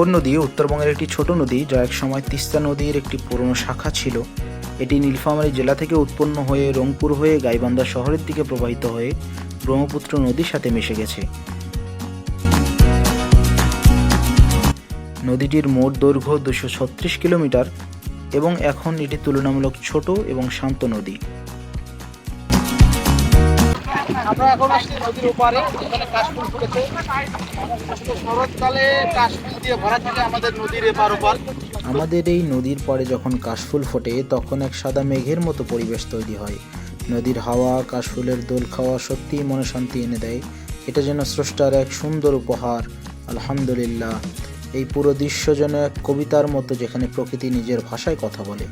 ঘাগর নদী উত্তরবঙ্গের একটি ছোট নদী, যা একসময় তিস্তা নদীর একটি পুরনো শাখা ছিল। এটি নীলফামারী জেলা থেকে উৎপন্ন হয়ে রংপুর হয়ে গাইবান্ধা শহরের দিকে প্রবাহিত হয়ে ব্রহ্মপুত্র নদীর সাথে মিশে গেছে। নদীটির মোট দৈর্ঘ্য 236 কিলোমিটার এবং এখন এটি তুলনামূলক ছোট এবং শান্ত নদী। আমরা এখন আসছি নদীর ওপারে, এখানে কাশফুল ফুটেছে। শরৎকালে কাশফুল দিয়ে ভরা থাকে আমাদের নদীর এপার ওপার। আমাদের এই নদীর পাড়ে যখন কাশফুল ফোটে তখন এক সাদা মেঘের মতো পরিবেশ তৈরি হয়। নদীর হাওয়া কাশফুলের দোল খাওয়া সত্যিই মনে শান্তি এনে দেয়। এটা যেন স্রষ্টার এক সুন্দর উপহার। আলহামদুলিল্লাহ, এই পুরো দৃশ্য যেন এক কবিতার মতো, যেখানে প্রকৃতি নিজের ভাষায় কথা বলে।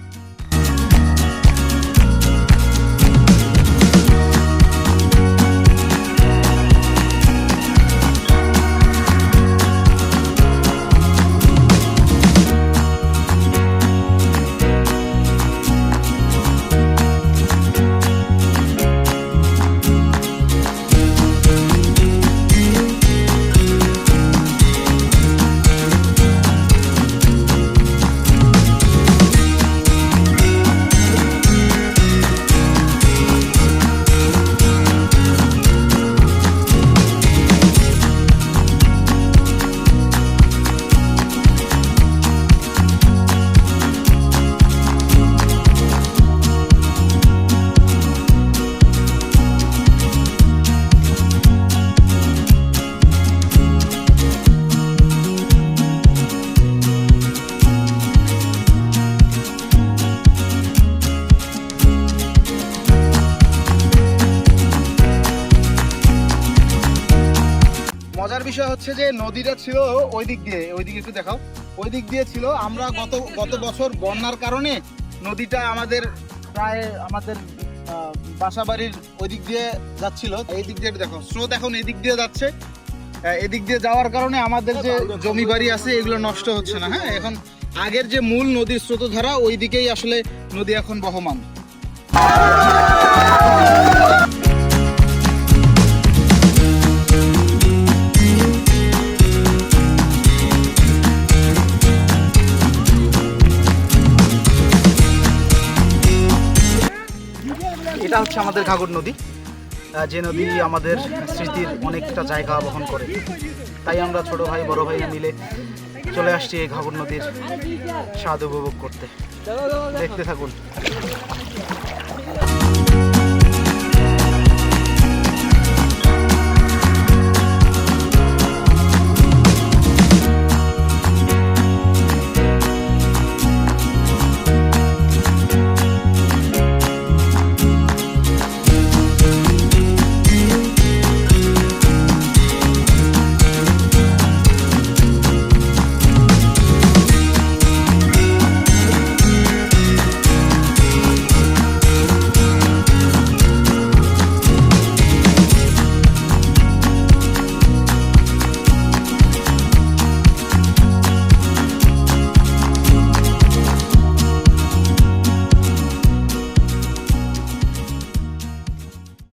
মজার বিষয় হচ্ছে যে নদীটা ছিল ওই দিকে একটু দেখাও, ওই দিক দিয়ে ছিল। আমরা গত বছর বন্যার কারণে নদীটা প্রায় আমাদের বাসা বাড়ির ওই দিক দিয়ে যাচ্ছিল। এই দিক দিয়ে দেখো, স্রোত এখন এই দিক দিয়ে যাচ্ছে। এদিক দিয়ে যাওয়ার কারণে আমাদের যে জমি বাড়ি আছে এগুলো নষ্ট হচ্ছে না। হ্যাঁ, এখন আগের যে মূল নদীর স্রোতধারা ওই দিকেই আসলে নদী এখন বহমান। এটা হচ্ছে আমাদের ঘাগর নদী, যে নদী আমাদের স্মৃতির অনেকটা জায়গা বহন করে। তাই আমরা ছোট ভাই বড় ভাই মিলে চলে আসছি এই ঘাগর নদীর স্বাদ উপভোগ করতে। দেখতে থাকুন।